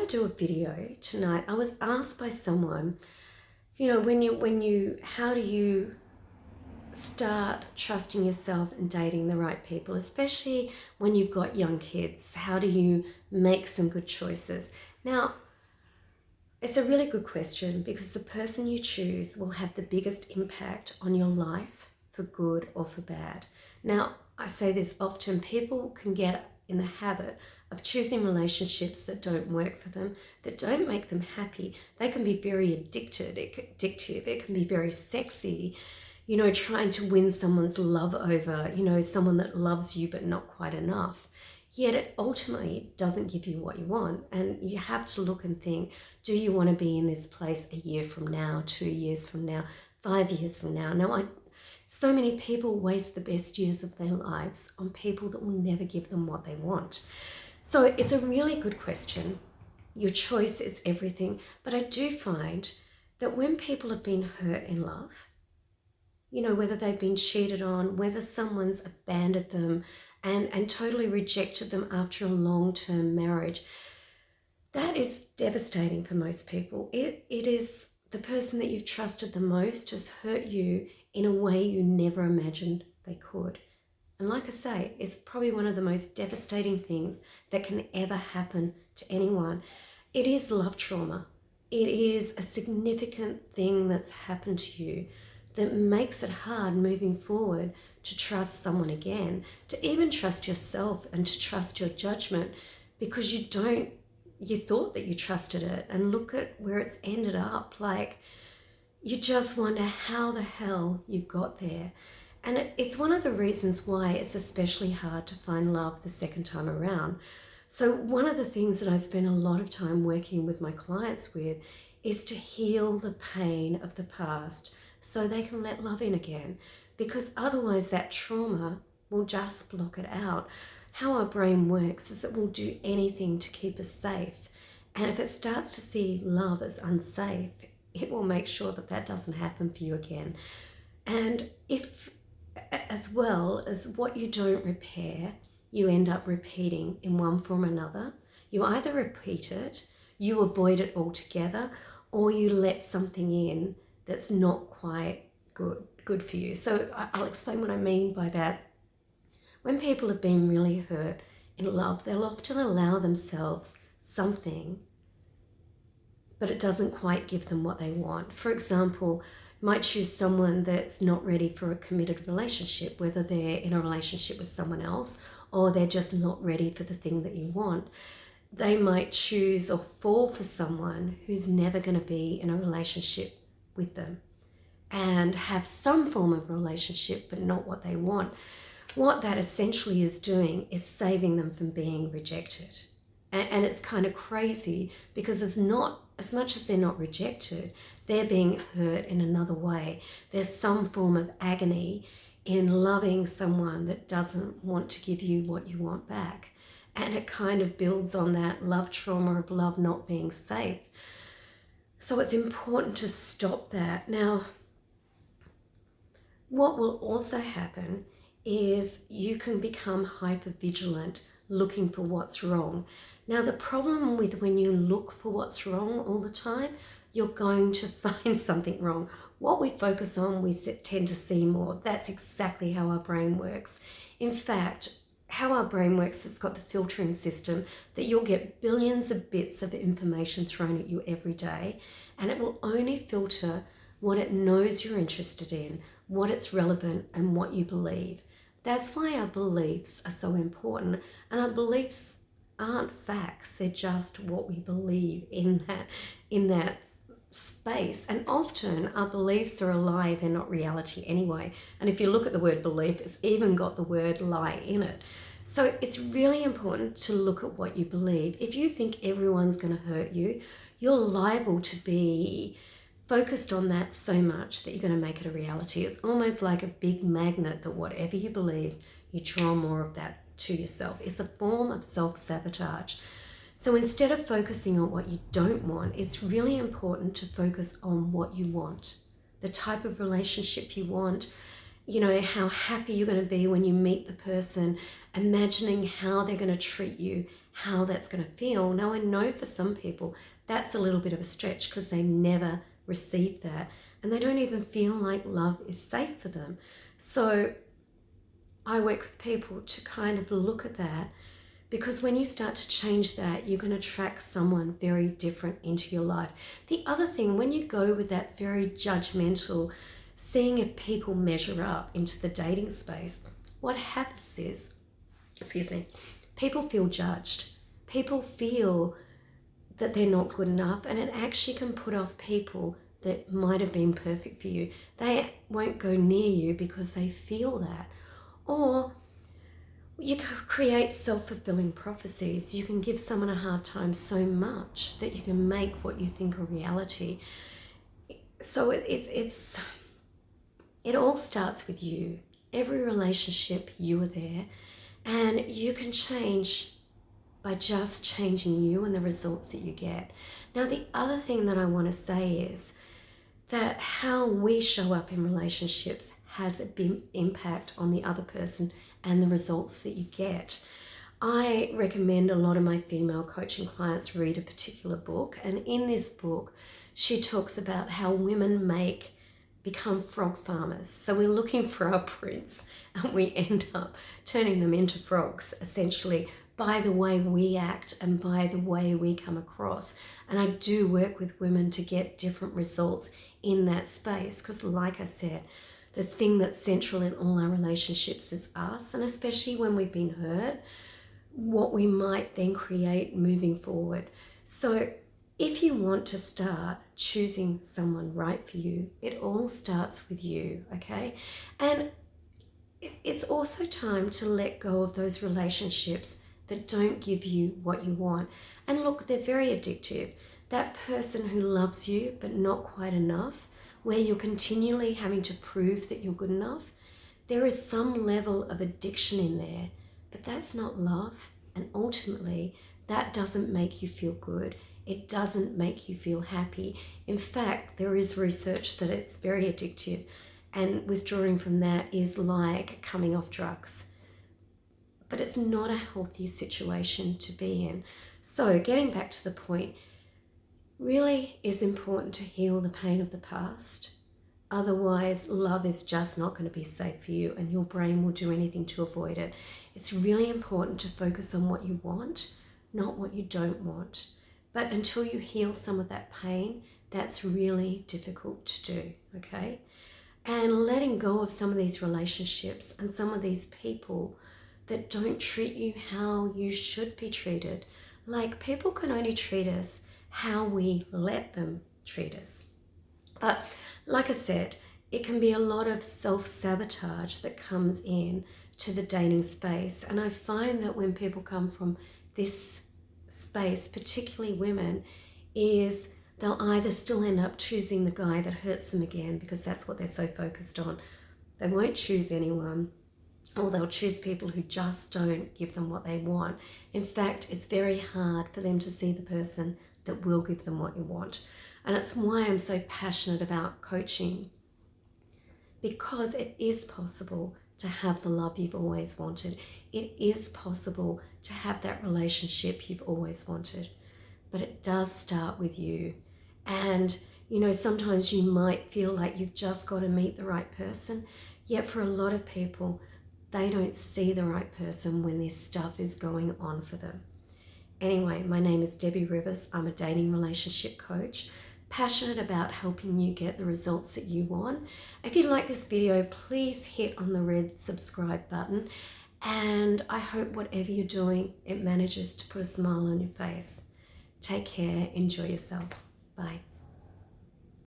to do a video tonight. I was asked by someone, how do you start trusting yourself and dating the right people, especially when you've got young kids? How do you make some good choices? Now, it's a really good question because the person you choose will have the biggest impact on your life for good or for bad. Now, I say this often, people can get in the habit of choosing relationships that don't work for them, that don't make them happy. They can be very addictive. It can be very sexy, trying to win someone's love over, someone that loves you but not quite enough. Yet it ultimately doesn't give you what you want. And you have to look and think, do you want to be in this place a year from now, 2 years from now, 5 years from now? So many people waste the best years of their lives on people that will never give them what they want. So it's a really good question. Your choice is everything. But I do find that when people have been hurt in love, whether they've been cheated on, whether someone's abandoned them and totally rejected them after a long-term marriage, that is devastating for most people. It is the person that you've trusted the most has hurt you in a way you never imagined they could. And like I say, it's probably one of the most devastating things that can ever happen to anyone. It is love trauma. It is a significant thing that's happened to you that makes it hard moving forward to trust someone again, to even trust yourself and to trust your judgment, because you thought that you trusted it, and look at where it's ended up. Like, you just wonder how the hell you got there. And it's one of the reasons why it's especially hard to find love the second time around. So one of the things that I spend a lot of time working with my clients with is to heal the pain of the past so they can let love in again, because otherwise that trauma will just block it out. How our brain works is it will do anything to keep us safe. And if it starts to see love as unsafe, it will make sure that that doesn't happen for you again. And if, as well as what you don't repair, you end up repeating in one form or another, you either repeat it, you avoid it altogether, or you let something in that's not quite good for you. So I'll explain what I mean by that. When people have been really hurt in love, they'll often allow themselves something, but it doesn't quite give them what they want. For example, you might choose someone that's not ready for a committed relationship, whether they're in a relationship with someone else or they're just not ready for the thing that you want. They might choose or fall for someone who's never going to be in a relationship with them and have some form of relationship but not what they want. What that essentially is doing is saving them from being rejected. And it's kind of crazy because it's not, as much as they're not rejected, they're being hurt in another way. There's some form of agony in loving someone that doesn't want to give you what you want back. And it kind of builds on that love trauma of love not being safe. So it's important to stop that. Now, what will also happen is you can become hyper vigilant, looking for what's wrong. Now, the problem with when you look for what's wrong all the time, you're going to find something wrong. What we focus on, we tend to see more. That's exactly how our brain works. In fact, how our brain works, it's got the filtering system that you'll get billions of bits of information thrown at you every day, and it will only filter what it knows you're interested in, what it's relevant, and what you believe. That's why our beliefs are so important. And our beliefs aren't facts, they're just what we believe in that space. And often our beliefs are a lie, they're not reality anyway. And if you look at the word belief, it's even got the word lie in it. So it's really important to look at what you believe. If you think everyone's going to hurt you, you're liable to be focused on that so much that you're going to make it a reality. It's almost like a big magnet that whatever you believe, you draw more of that to yourself. It's a form of self-sabotage. So instead of focusing on what you don't want, it's really important to focus on what you want, the type of relationship you want, how happy you're going to be when you meet the person, imagining how they're going to treat you, how that's going to feel. Now, I know for some people that's a little bit of a stretch because they never received that and they don't even feel like love is safe for them. So I work with people to kind of look at that, because when you start to change that, you're going to attract someone very different into your life. The other thing, when you go with that very judgmental, seeing if people measure up into the dating space, what happens is, excuse me, people feel judged. People feel that they're not good enough, and it actually can put off people that might have been perfect for you. They won't go near you because they feel that. Or you can create self-fulfilling prophecies. You can give someone a hard time so much that you can make what you think a reality. So it all starts with you. Every relationship, you are there, and you can change by just changing you and the results that you get. Now, the other thing that I want to say is that how we show up in relationships has a big impact on the other person and the results that you get. I recommend a lot of my female coaching clients read a particular book, and in this book she talks about how women become frog farmers. So we're looking for our prince and we end up turning them into frogs, essentially, by the way we act and by the way we come across. And I do work with women to get different results in that space, because like I said, the thing that's central in all our relationships is us, and especially when we've been hurt, what we might then create moving forward. So if you want to start choosing someone right for you, it all starts with you, okay? And it's also time to let go of those relationships that don't give you what you want. And look, they're very addictive. That person who loves you but not quite enough, where you're continually having to prove that you're good enough, there is some level of addiction in there, but that's not love. And ultimately, that doesn't make you feel good. It doesn't make you feel happy. In fact, there is research that it's very addictive, and withdrawing from that is like coming off drugs. But it's not a healthy situation to be in. So getting back to the point, really is important to heal the pain of the past. Otherwise, love is just not going to be safe for you, and your brain will do anything to avoid it. It's really important to focus on what you want, not what you don't want. But until you heal some of that pain, that's really difficult to do, okay? And letting go of some of these relationships and some of these people that don't treat you how you should be treated. Like, people can only treat us how we let them treat us. But like I said, it can be a lot of self-sabotage that comes in to the dating space. And I find that when people come from this space, particularly women, is they'll either still end up choosing the guy that hurts them again, because that's what they're so focused on. They won't choose anyone, or they'll choose people who just don't give them what they want. In fact, it's very hard for them to see the person that will give them what you want. And it's why I'm so passionate about coaching, because it is possible to have the love you've always wanted. It is possible to have that relationship you've always wanted, but it does start with you. And you know, sometimes you might feel like you've just got to meet the right person, yet for a lot of people, they don't see the right person when this stuff is going on for them. Anyway, my name is Debbie Rivers. I'm a dating relationship coach, passionate about helping you get the results that you want. If you like this video, please hit on the red subscribe button, and I hope whatever you're doing, it manages to put a smile on your face. Take care, enjoy yourself. Bye.